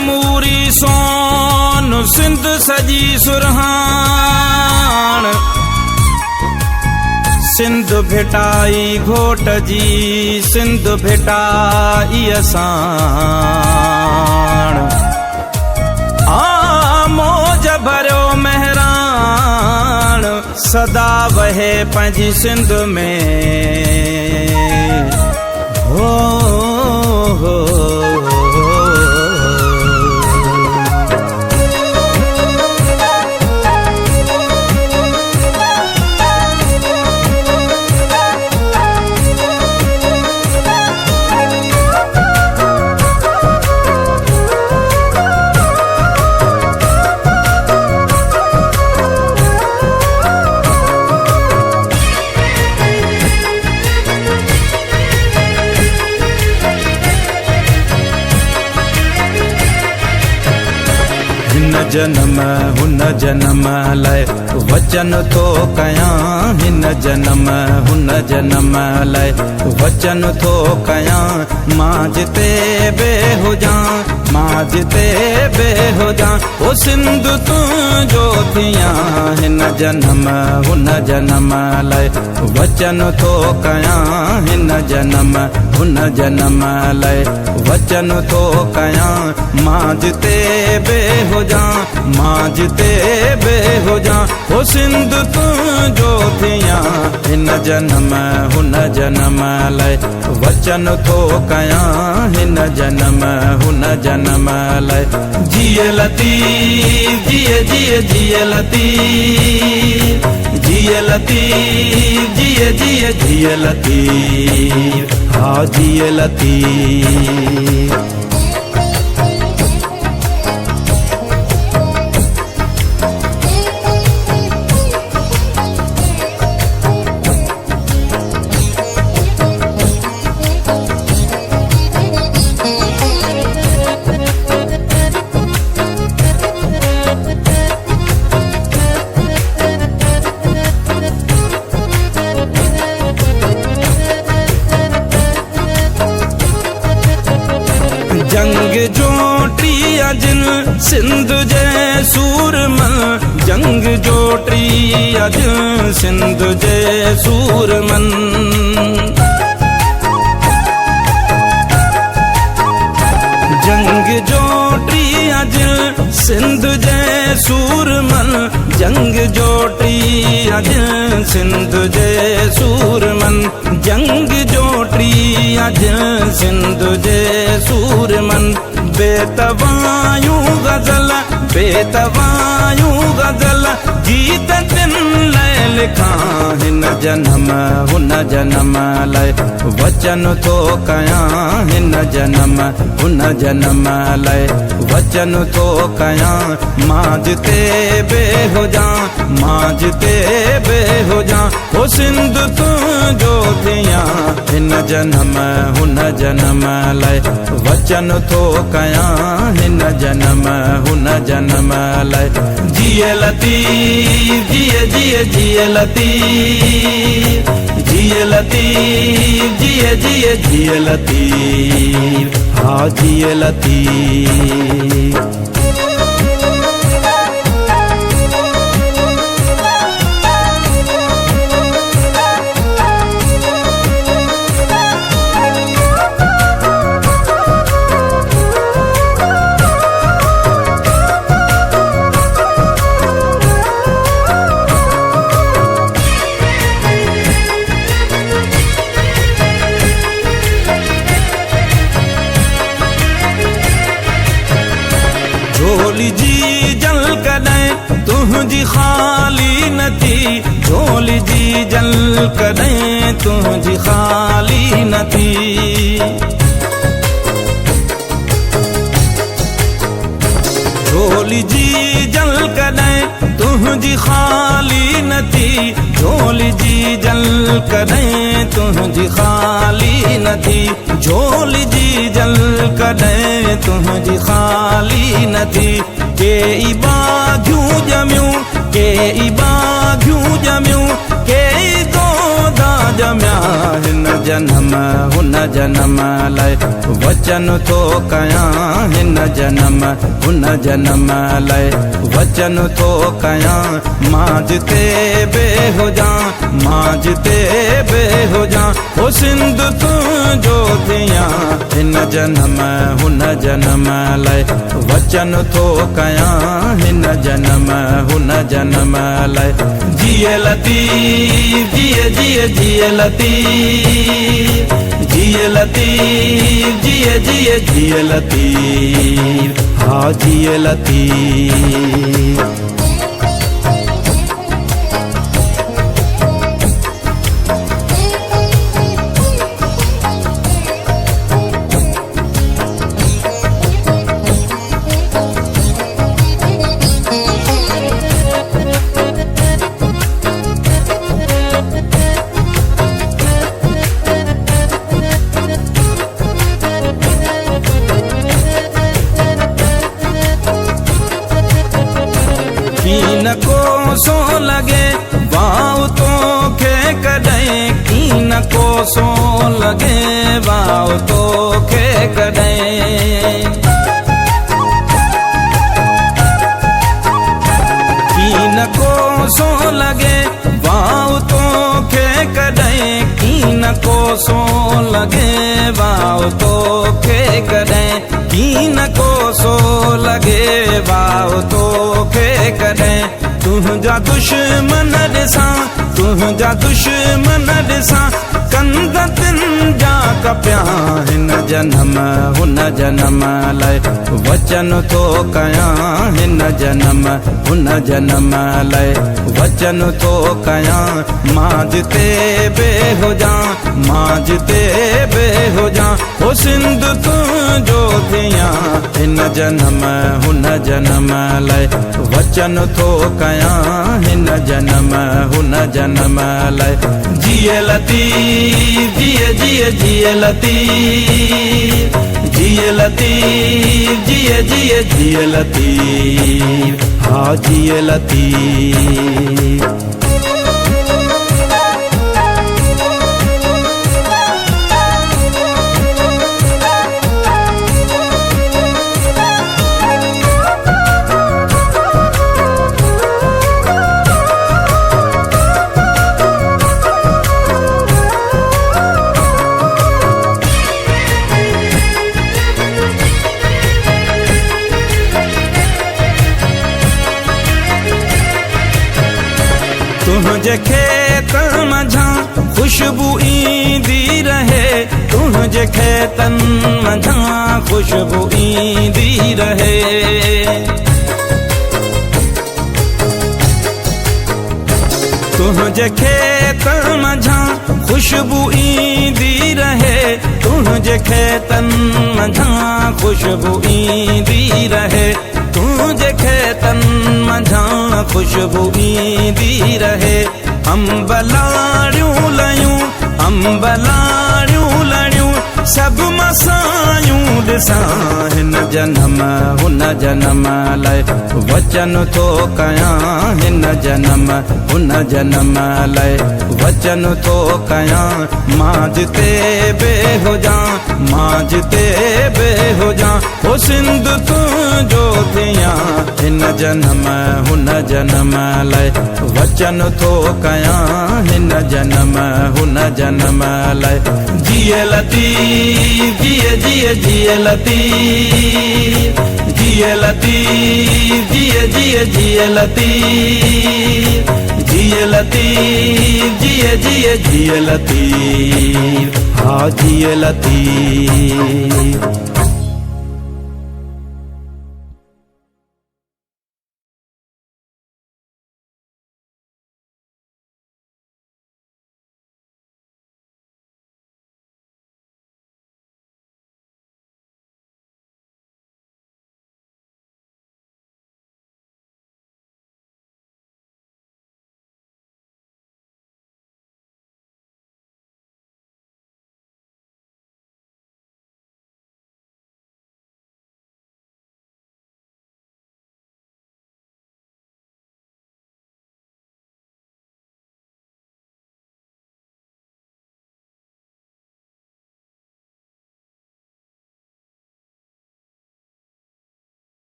समूरी सोन सिंध सजी सुरहान। सिंध भेटाई घोट जी सिंध भेटाई असाण। मौज भरियो महरान सदा वहे पंहिंजी सिंध में। हो हिन जन्म हुन जन्म लाइ वचन थो कयां। हिन जन्म हुन जन्म लाइ वचन थो कयां। मां जिते बे हुजां मां जिते बे हुजां ओ सिंध तुंहिंजो थियां। हिन जन्म हुन जन्म लाइ वचन थो कयां। हिन जन्म हुन जन्म लाइ वचन थो कयां। मां जिते बे हुजां मां जिते बे हुजां ओ सिंध तुंहिंजो थियां। हिन जन्म हुन जन्म लाइ वचन थो कयां। हिन जन्म हुन जन्म लाइ जिए लतीफ़ जिए जिए जिए लतीफ़ जिए लतीफ़ जिए जिए जिए लतीफ़ हा जिए लतीफ़। जंग जोटी अजन सिंध जे सूरमन। जंग जोटी अज सिंध जे सूरमन। जंग जोटी अज सिंध जे सूरमन। जंग जोटी अज सिंध जे सूरमन। जंग जोटी अज सिंध जे सूरमन। बेतवायूं गज़ल बेतवायूं गज़ल गीत तिन लाइ लिखां। हिन जन्म हुन जन्म लाइ वचन थो कयां। हिन जन्म हुन जन्म लाइ वचन थो कयां। मां जिते बे हुजां मां जिते बे हुजां ओ सिंध तुंहिंजो थियां। हिन जन्म हुन जन्म लाइ वचन थो कयां। हिन जन्म हुन जन्म लाइ जिए लतीफ़ जिए जिए जिए लतीफ़ जिए लतीफ़ जिए जिए जिए लतीफ़ हा जिए लतीफ़। झोली जी जल कॾहिं तुंहिंजी ख़ाली न थी। झोली जी जल कॾहिं तुंहिंजी ख़ाली न थी। झोली जी जल कॾहिं तुंहिंजी ख़ाली न थी। झोली जी जल कॾहिं तुंहिंजी ख़ाली न थी। झोली जी जल कॾहिं तुंहिंजी ख़ाली न थी। के ई बाधियूं ॼमियूं के ई बाधियूं ॼमियूं के ई गोदा ॼमिया। हिन जन्म हुन जनम लाइ वचन थो कयां हिन जनम हुन जनम लाइ वचन थो कयां मां जिते बे हुजां मां जिते बे हुजां ओ सिंध तुंहिंजो थियां हिन जनम हुन जनम लाइ वचन थो कयां हिन जनम हुन जनम लाइ जिए लतीफ़ जिए जिए जिए लतीफ़ जिए लतीफ़ जिए जिए जिए लतीफ़ हा जिए लतीफ़ कीन को सो लगे वाव तो खे कॾहिं कीन को सो लगे वाव तो खे कॾहिं कीन को सो लगे वाव तो खे कॾहिं कीन को सो लगे वाव तो खे कॾहिं कीन को सो लगे वाव तो खे कॾहिं तुंहिंजा दुश्मन ॾिसां तुंहिंजा दुश्मन ॾिसां कंद तिन जा कपिया हिन जनम हुन जनम लाइ वचन थो कयां हिन जनम हुन जनम लाइ वचन थो कयां मां जिते बे हुजां मां जिते बे हुजां ओ सिंध तुंहिंजो थियां हिन जनम हुन जनम लाइ वचन थो कयां हिन जनम हुन जनम लाइ जिए लतीफ़ जिए जिए जिए लतीफ़ जिए लतीफ़ जिए जिए जिए लतीफ़ हा जिए लतीफ़ तुंहिंजे खेतन मंझां खुशबू ईंदी रहे तुंहिंजे खेतन मंझां खुशबू ईंदी रहे तुंहिंजे खेतन मंझां खुशबू ईंदी रहे तुंहिंजे खेतन मंझां खुशबू ईंदी रहे तुंहिंजे खेतन मंझां खुशबू ईंदी रहे अंब लाड़ियूं लयूं अंब लाड़ियूं लड़ियूं सभु मसायूं ॾिसां हिन जनम हुन जनम लाइ वचन थो कयां हिन जनम हुन जनम लाइ वचन थो कयां मां जिते बे हुजां मां जिते बे हुजां ओ सिंध तुंहिंजो थियां हिन जनम हुन जनम लाइ वचन थो कयां हिन जनम हुन जनम लाइ जिए लतीफ़ जिए जिए जिए लतीफ़ जिए लतीफ़ जिए जिए जिए लतीफ़ जिए लतीफ़ जिए जिए जिए लतीफ़ हा जिए लतीफ़